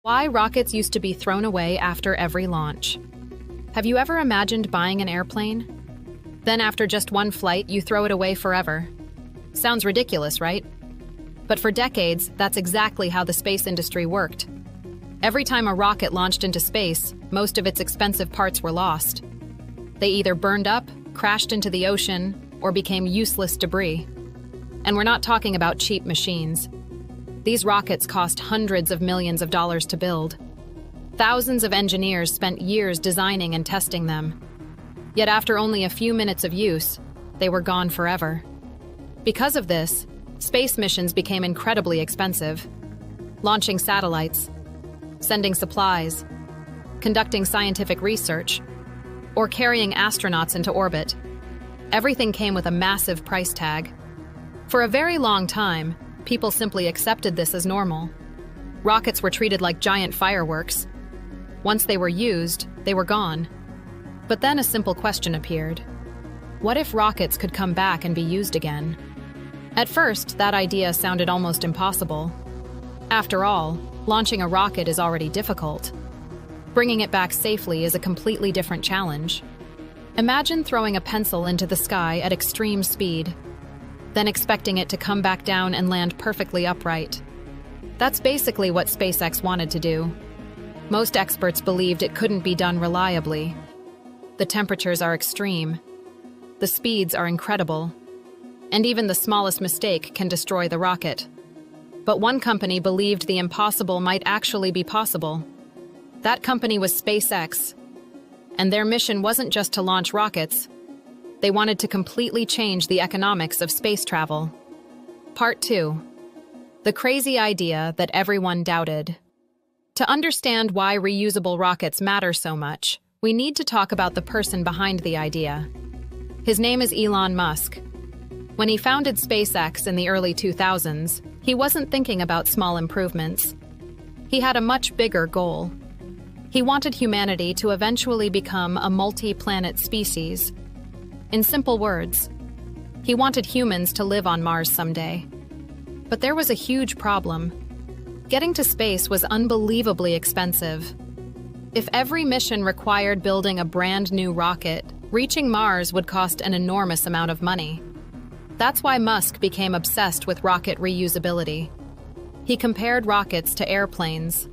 Why rockets used to be thrown away after every launch. Have you ever imagined buying an airplane? Then after just one flight, you throw it away forever. Sounds ridiculous, right? But for decades, that's exactly how the space industry worked. Every time a rocket launched into space, most of its expensive parts were lost. They either burned up, crashed into the ocean, or became useless debris. And we're not talking about cheap machines. These rockets cost hundreds of millions of dollars to build. Thousands of engineers spent years designing and testing them. Yet after only a few minutes of use, they were gone forever. Because of this, space missions became incredibly expensive. Launching satellites, sending supplies, conducting scientific research, or carrying astronauts into orbit. Everything came with a massive price tag. For a very long time, people simply accepted this as normal. Rockets were treated like giant fireworks. Once they were used, they were gone. But then a simple question appeared. What if rockets could come back and be used again? At first, that idea sounded almost impossible. After all, launching a rocket is already difficult. Bringing it back safely is a completely different challenge. Imagine throwing a pencil into the sky at extreme speed, then expecting it to come back down and land perfectly upright. That's basically what SpaceX wanted to do. Most experts believed it couldn't be done reliably. The temperatures are extreme. The speeds are incredible. And even the smallest mistake can destroy the rocket. But one company believed the impossible might actually be possible. That company was SpaceX. And their mission wasn't just to launch rockets. They wanted to completely change the economics of space travel. Part 2. The crazy idea that everyone doubted. To understand why reusable rockets matter so much, we need to talk about the person behind the idea. His name is Elon Musk. When he founded SpaceX in the early 2000s, he wasn't thinking about small improvements. He had a much bigger goal. He wanted humanity to eventually become a multi-planet species. In simple words, he wanted humans to live on Mars someday. But there was a huge problem. Getting to space was unbelievably expensive. If every mission required building a brand new rocket, reaching Mars would cost an enormous amount of money. That's why Musk became obsessed with rocket reusability. He compared rockets to airplanes.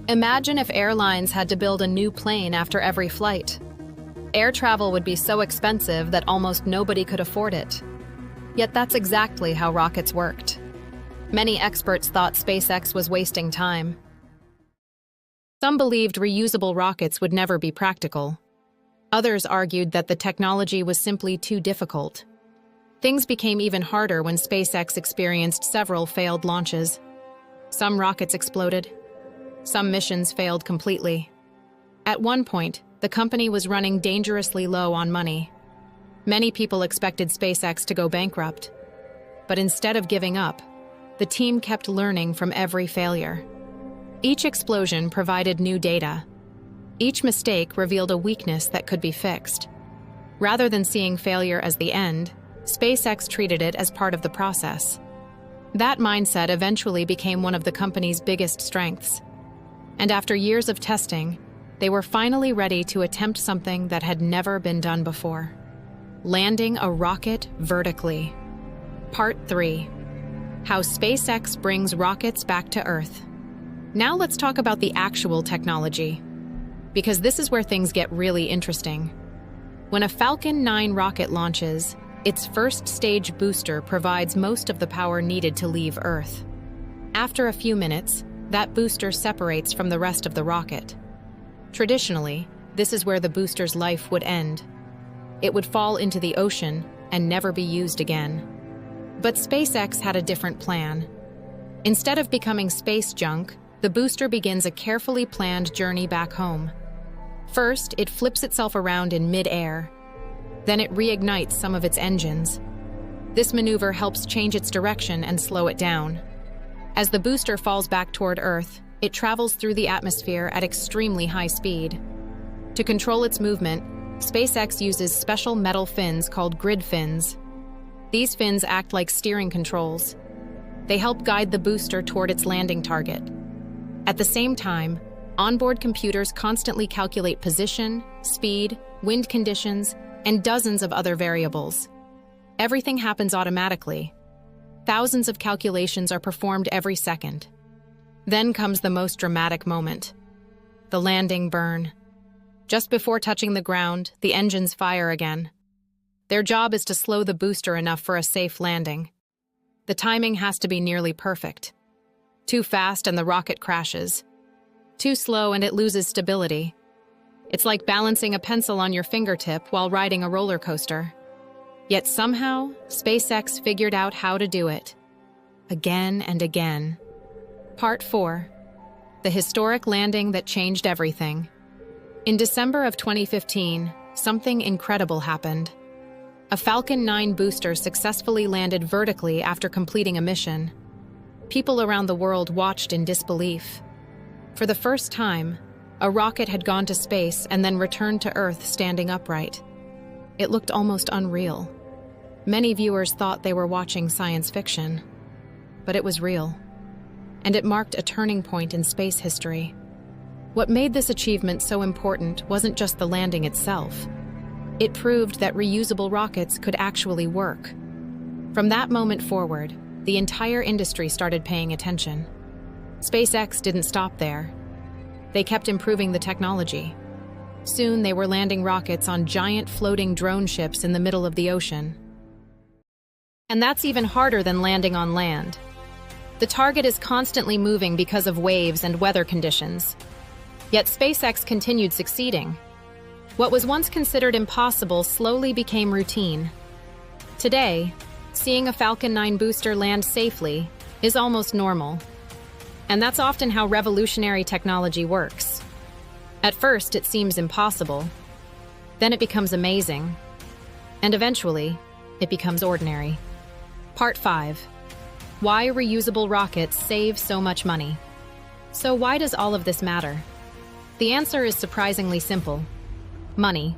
Imagine if airlines had to build a new plane after every flight. Air travel would be so expensive that almost nobody could afford it. Yet that's exactly how rockets worked. Many experts thought SpaceX was wasting time. Some believed reusable rockets would never be practical. Others argued that the technology was simply too difficult. Things became even harder when SpaceX experienced several failed launches. Some rockets exploded. Some missions failed completely. At one point, the company was running dangerously low on money. Many people expected SpaceX to go bankrupt. But instead of giving up, the team kept learning from every failure. Each explosion provided new data. Each mistake revealed a weakness that could be fixed. Rather than seeing failure as the end, SpaceX treated it as part of the process. That mindset eventually became one of the company's biggest strengths. And after years of testing, they were finally ready to attempt something that had never been done before. Landing a rocket vertically. Part 3. How SpaceX brings rockets back to Earth. Now let's talk about the actual technology, because this is where things get really interesting. When a Falcon 9 rocket launches, its first stage booster provides most of the power needed to leave Earth. After a few minutes, that booster separates from the rest of the rocket. Traditionally, this is where the booster's life would end. It would fall into the ocean and never be used again. But SpaceX had a different plan. Instead of becoming space junk, the booster begins a carefully planned journey back home. First, it flips itself around in mid-air. Then it reignites some of its engines. This maneuver helps change its direction and slow it down. As the booster falls back toward Earth, it travels through the atmosphere at extremely high speed. To control its movement, SpaceX uses special metal fins called grid fins. These fins act like steering controls. They help guide the booster toward its landing target. At the same time, onboard computers constantly calculate position, speed, wind conditions, and dozens of other variables. Everything happens automatically. Thousands of calculations are performed every second. Then comes the most dramatic moment: the landing burn. Just before touching the ground, the engines fire again. Their job is to slow the booster enough for a safe landing. The timing has to be nearly perfect. Too fast and the rocket crashes. Too slow and it loses stability. It's like balancing a pencil on your fingertip while riding a roller coaster. Yet somehow, SpaceX figured out how to do it. Again and again. Part 4. The historic landing that changed everything. In December of 2015, something incredible happened. A Falcon 9 booster successfully landed vertically after completing a mission. People around the world watched in disbelief. For the first time, a rocket had gone to space and then returned to Earth standing upright. It looked almost unreal. Many viewers thought they were watching science fiction. But it was real. And it marked a turning point in space history. What made this achievement so important wasn't just the landing itself. It proved that reusable rockets could actually work. From that moment forward, the entire industry started paying attention. SpaceX didn't stop there. They kept improving the technology. Soon they were landing rockets on giant floating drone ships in the middle of the ocean. And that's even harder than landing on land. The target is constantly moving because of waves and weather conditions. Yet SpaceX continued succeeding. What was once considered impossible slowly became routine. Today, seeing a Falcon 9 booster land safely is almost normal. And that's often how revolutionary technology works. At first, it seems impossible. Then it becomes amazing. And eventually, it becomes ordinary. Part 5. Why reusable rockets save so much money. So why does all of this matter? The answer is surprisingly simple. Money.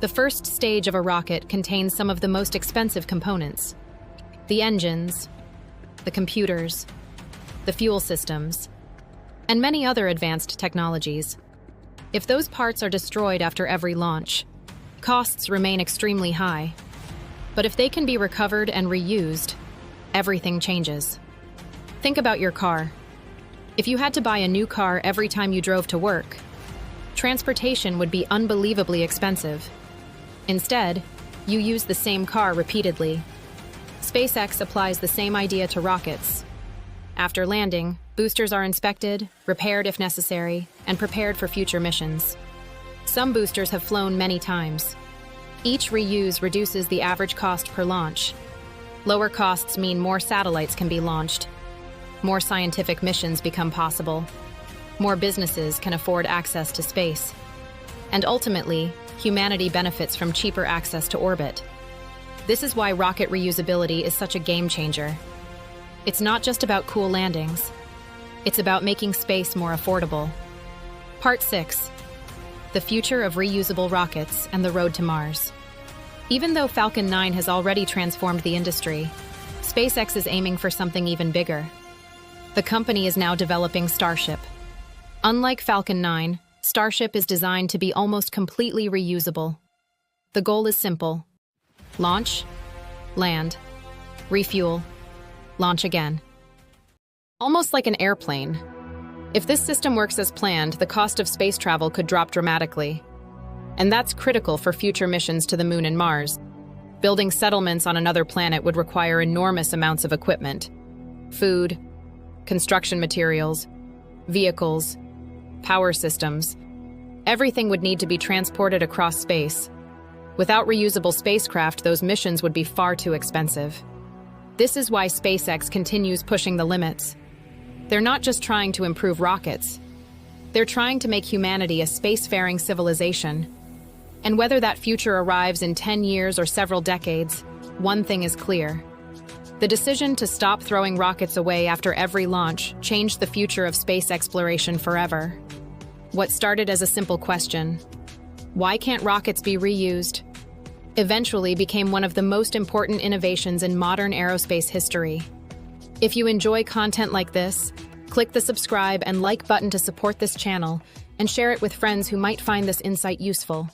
The first stage of a rocket contains some of the most expensive components. The engines, the computers, the fuel systems, and many other advanced technologies. If those parts are destroyed after every launch, costs remain extremely high. But if they can be recovered and reused, everything changes. Think about your car. If you had to buy a new car every time you drove to work, transportation would be unbelievably expensive. Instead, you use the same car repeatedly. SpaceX applies the same idea to rockets. After landing, boosters are inspected, repaired if necessary, and prepared for future missions. Some boosters have flown many times. Each reuse reduces the average cost per launch. Lower costs mean more satellites can be launched. More scientific missions become possible. More businesses can afford access to space. And ultimately, humanity benefits from cheaper access to orbit. This is why rocket reusability is such a game changer. It's not just about cool landings. It's about making space more affordable. Part 6. The future of reusable rockets and the road to Mars. Even though Falcon 9 has already transformed the industry, SpaceX is aiming for something even bigger. The company is now developing Starship. Unlike Falcon 9, Starship is designed to be almost completely reusable. The goal is simple: launch, land, refuel, launch again. Almost like an airplane. If this system works as planned, the cost of space travel could drop dramatically. And that's critical for future missions to the Moon and Mars. Building settlements on another planet would require enormous amounts of equipment: food, construction materials, vehicles, power systems. Everything would need to be transported across space. Without reusable spacecraft, those missions would be far too expensive. This is why SpaceX continues pushing the limits. They're not just trying to improve rockets. They're trying to make humanity a spacefaring civilization. And whether that future arrives in 10 years or several decades, one thing is clear. The decision to stop throwing rockets away after every launch changed the future of space exploration forever. What started as a simple question, why can't rockets be reused, eventually became one of the most important innovations in modern aerospace history. If you enjoy content like this, Click the subscribe and like button to support this channel and share it with friends who might find this insight useful.